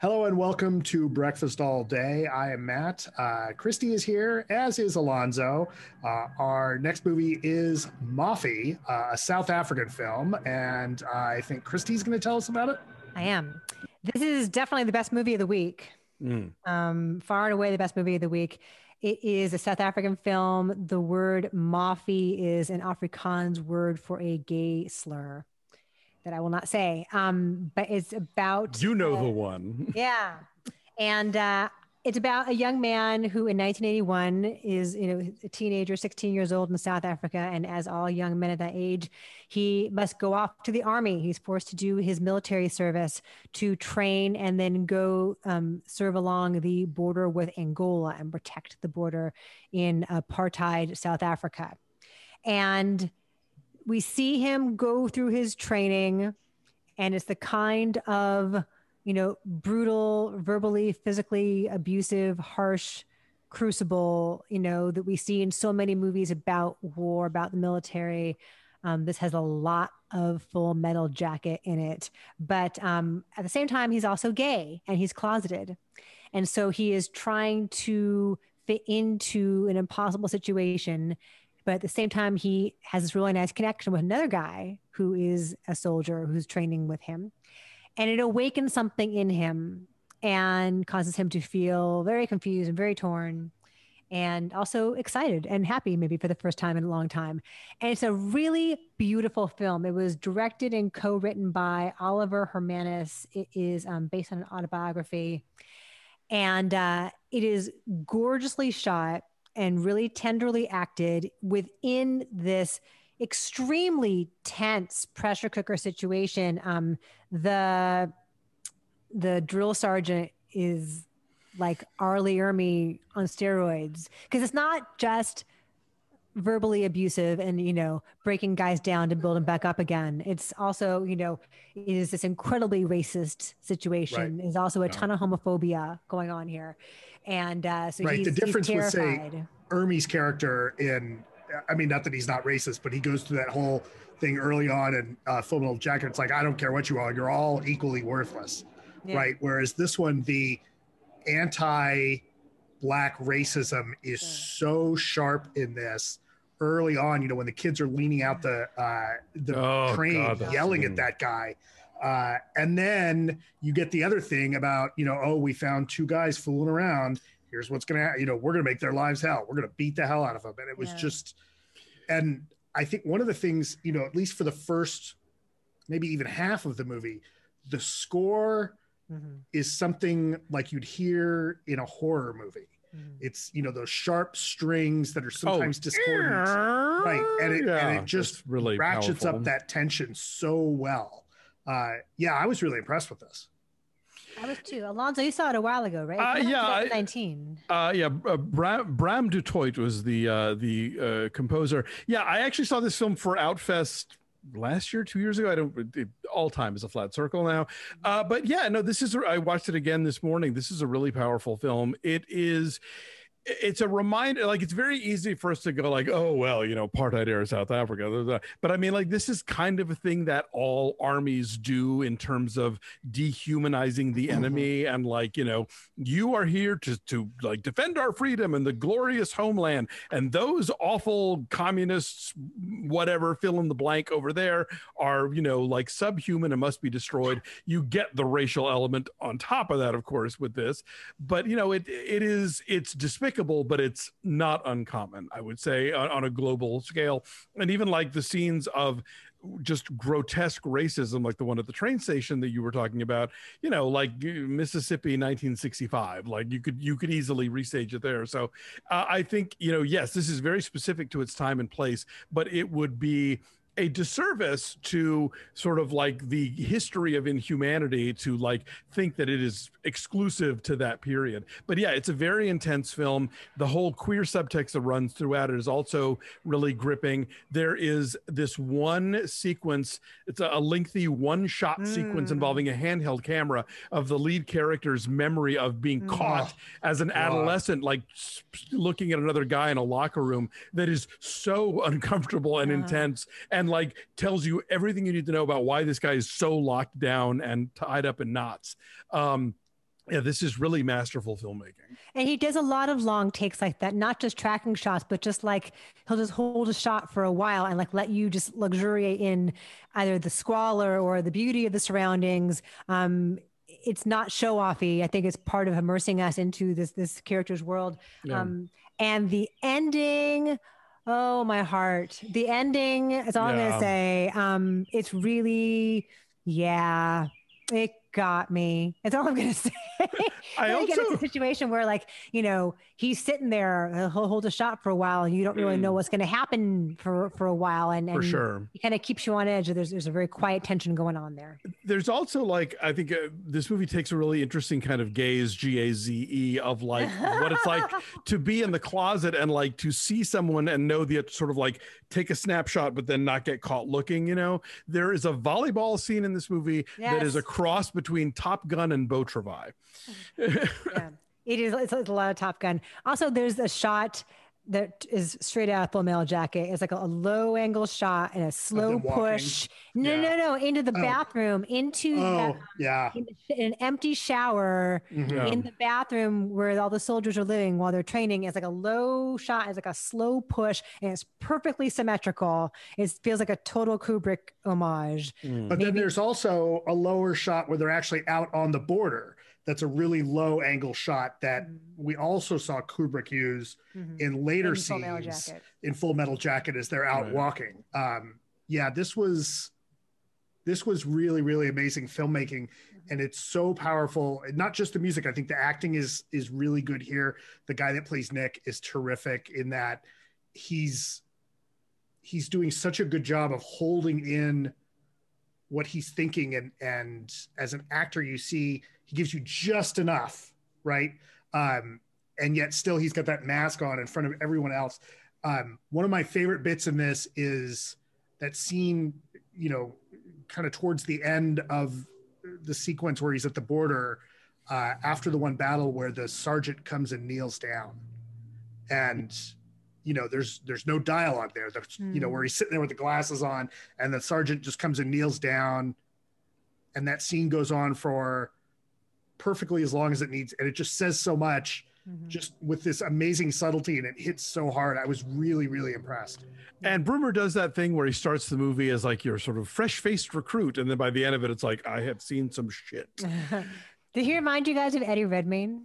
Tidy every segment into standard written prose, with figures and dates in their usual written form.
Hello and welcome to Breakfast All Day. I am Matt. Christy is here, as is Alonzo. Our next movie is Mafi, a South African film, and I think Christy's going to tell us about it. I am. This is definitely the best movie of the week. Far and away the best movie of the week. It is a South African film. The word Mafi is an Afrikaans word for a gay slur that I will not say. But it's about the one. Yeah. And it's about a young man who in 1981 is, a teenager, 16 years old in South Africa. And as all young men at that age, he must go off to the army. He's forced to do his military service to train and then go serve along the border with Angola and protect the border in apartheid South Africa. And we see him go through his training, and it's the kind of, brutal, verbally, physically abusive, harsh crucible, that we see in so many movies about war, about the military. This has a lot of Full Metal Jacket in it. But at the same time, he's also gay and he's closeted. And so he is trying to fit into an impossible situation. But at the same time, he has this really nice connection with another guy who is a soldier who's training with him. And it awakens something in him and causes him to feel very confused and very torn and also excited and happy, maybe for the first time in a long time. And it's a really beautiful film. It was directed and co-written by Oliver Hermanus. It is based on an autobiography. And it is gorgeously shot and really tenderly acted within this extremely tense pressure cooker situation. The drill sergeant is like Arlie Ermy on steroids, because it's not just verbally abusive and, breaking guys down to build them back up again. It's also, it is this incredibly racist situation. There's also a ton of homophobia going on here. And so the difference he's with, say, Ermy's character in, not that he's not racist, but he goes through that whole thing early on in Full Metal Jacket. It's like, I don't care what you are, you're all equally worthless, right? Whereas this one, the anti-black racism is so sharp in this early on, when the kids are leaning out the train, yelling at that guy. And then you get the other thing about, we found two guys fooling around. Here's what's going to happen. We're going to make their lives hell. We're going to beat the hell out of them. And it was just, and I think one of the things, at least for the first, maybe even half of the movie, the score is something like you'd hear in a horror movie. It's, those sharp strings that are sometimes discordant. Right. And it just really ratchets powerful up that tension so well. I was really impressed with this. I was too. Alonzo, you saw it a while ago, right? 2019. Bram du Toit was the composer. Yeah, I actually saw this film for Outfest last year, 2 years ago. All time is a flat circle now. But yeah, no, I watched it again this morning. This is a really powerful film. It's a reminder, like, it's very easy for us to go like, oh, well, apartheid era South Africa. But this is kind of a thing that all armies do in terms of dehumanizing the enemy. And you are here to defend our freedom and the glorious homeland. And those awful communists, whatever, fill in the blank over there are, subhuman and must be destroyed. You get the racial element on top of that, of course, with this. But, it's despicable, but it's not uncommon, I would say, on a global scale. And even the scenes of just grotesque racism, like the one at the train station that you were talking about, Mississippi 1965, you could easily restage it there. So I think, yes, this is very specific to its time and place, but it would be a disservice to sort of the history of inhumanity to think that it is exclusive to that period. But yeah, it's a very intense film. The whole queer subtext that runs throughout it is also really gripping. There is this one sequence, it's a lengthy one-shot sequence involving a handheld camera of the lead character's memory of being caught as an adolescent, looking at another guy in a locker room, that is so uncomfortable and intense, and tells you everything you need to know about why this guy is so locked down and tied up in knots. Yeah, this is really masterful filmmaking. And he does a lot of long takes like that, not just tracking shots, but just like he'll just hold a shot for a while and like let you just luxuriate in either the squalor or the beauty of the surroundings. It's not show offy. I think it's part of immersing us into this character's world. Yeah. And the ending, oh my heart! The ending is all I'm gonna say. It's really, it got me. That's all I'm going to say. I also get into a situation where, like, you know, he's sitting there, he'll hold a shot for a while, and you don't really know what's going to happen for a while, and for sure, he kind of keeps you on edge. There's a very quiet tension going on there. There's also, like, I think this movie takes a really interesting kind of gaze, G-A-Z-E, of like what it's like to be in the closet and like to see someone and know the sort of like take a snapshot but then not get caught looking. You know, there is a volleyball scene in this movie that is a cross between Top Gun and Beau Travail. Yeah, it is. It's a lot of Top Gun. Also, there's a shot that is straight out of Full Metal Jacket. It's like a low angle shot and a slow push. No, into the bathroom, into an empty shower in the bathroom where all the soldiers are living while they're training. It's like a low shot. It's like a slow push, and it's perfectly symmetrical. It feels like a total Kubrick homage. But then there's also a lower shot where they're actually out on the border. That's a really low angle shot that we also saw Kubrick use in later scenes in Full Metal Jacket as they're out walking. This was really, really amazing filmmaking, and it's so powerful. Not just the music. I think the acting is really good here. The guy that plays Nick is terrific in that he's doing such a good job of holding in what he's thinking, and as an actor, you see he gives you just enough, right? And yet still he's got that mask on in front of everyone else. One of my favorite bits in this is that scene, you know, kind of towards the end of the sequence where he's at the border after the one battle where the sergeant comes and kneels down, and you know, there's no dialogue there. That's, you know, where he's sitting there with the glasses on and the sergeant just comes and kneels down, and that scene goes on for perfectly as long as it needs. And it just says so much just with this amazing subtlety, and it hits so hard. I was really, really impressed. And Broomer does that thing where he starts the movie as like your sort of fresh-faced recruit, and then by the end of it, it's like, I have seen some shit. Did he remind you guys of Eddie Redmayne?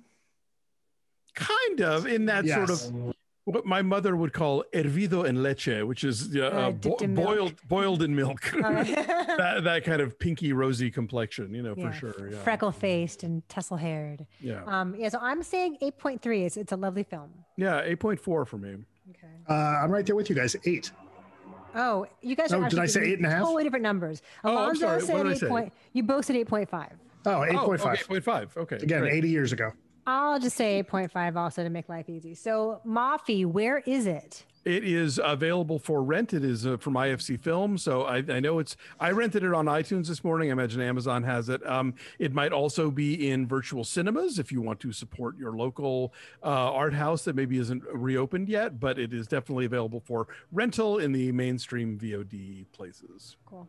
Kind of, in that sort of what my mother would call hervido en leche, which is boiled in milk. that kind of pinky rosy complexion, you know, for sure. Yeah. Freckle faced and tussle haired. Yeah. So I'm saying 8.3. It's a lovely film. Yeah, 8.4 for me. Okay. I'm right there with you guys. 8. Oh, you guys are. Did I say 8.5? Totally different numbers. Alonzo I'm sorry. said 8. You both said 8.5. Oh, 8.5. Okay, 8.5. Okay. Again, great. 80 years ago. I'll just say 8.5 also to make life easy. So, Mafi, where is it? It is available for rent. It is from IFC Films. So I know I rented it on iTunes this morning. I imagine Amazon has it. It might also be in virtual cinemas if you want to support your local art house that maybe isn't reopened yet, but it is definitely available for rental in the mainstream VOD places. Cool.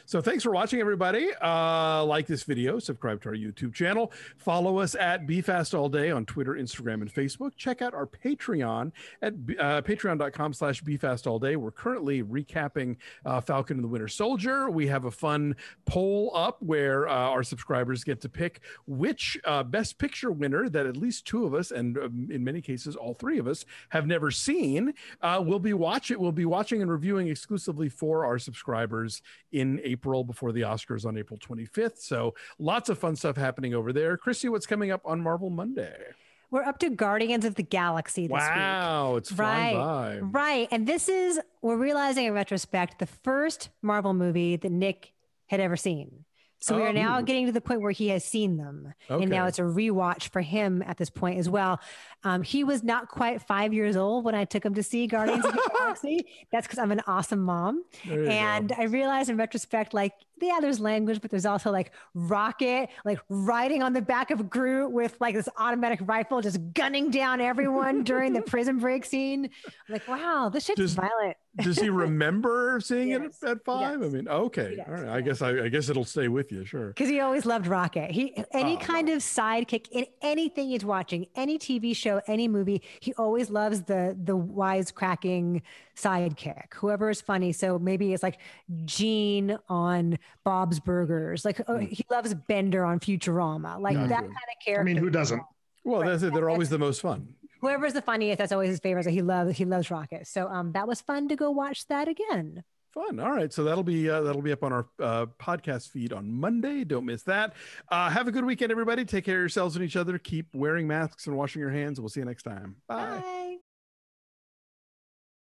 So thanks for watching, everybody. Like this video, subscribe to our YouTube channel, follow us at BeFastAllDay on Twitter, Instagram, and Facebook. Check out our Patreon at patreon.com/BeFastAllDay. We're currently recapping Falcon and the Winter Soldier. We have a fun poll up where our subscribers get to pick which Best Picture winner that at least 2 of us, and in many cases all 3 of us, have never seen. We'll be watching and reviewing exclusively for our subscribers in April before the Oscars on April 25th. So lots of fun stuff happening over there. Chrissy, what's coming up on Marvel Monday? We're up to Guardians of the Galaxy this week. Wow, it's flying by. Right. And this is, we're realizing in retrospect, the first Marvel movie that Nick had ever seen. So we are now getting to the point where he has seen them. Okay. And now it's a rewatch for him at this point as well. He was not quite 5 years old when I took him to see Guardians of the Galaxy. That's because I'm an awesome mom. And I realized in retrospect, like, there's language, but there's also like Rocket, like riding on the back of Groot with like this automatic rifle, just gunning down everyone during the prison break scene. I'm like, wow, this shit's violent. Does he remember seeing it at 5? I mean, okay. All right. I guess it'll stay with you. Sure. Because he always loved Rocket. Any kind of sidekick in anything he's watching, any TV show, any movie, he always loves the wisecracking sidekick, whoever is funny. So maybe it's like Gene on Bob's Burgers. Like he loves Bender on Futurama. Like that kind of character. I mean, who doesn't? Well, that's it. They're always the most fun. Whoever's the funniest, that's always his favorite. So he loves Rocket. So that was fun to go watch that again. Fun. All right. So that'll be up on our podcast feed on Monday. Don't miss that. Have a good weekend, everybody. Take care of yourselves and each other. Keep wearing masks and washing your hands. We'll see you next time. Bye. Bye.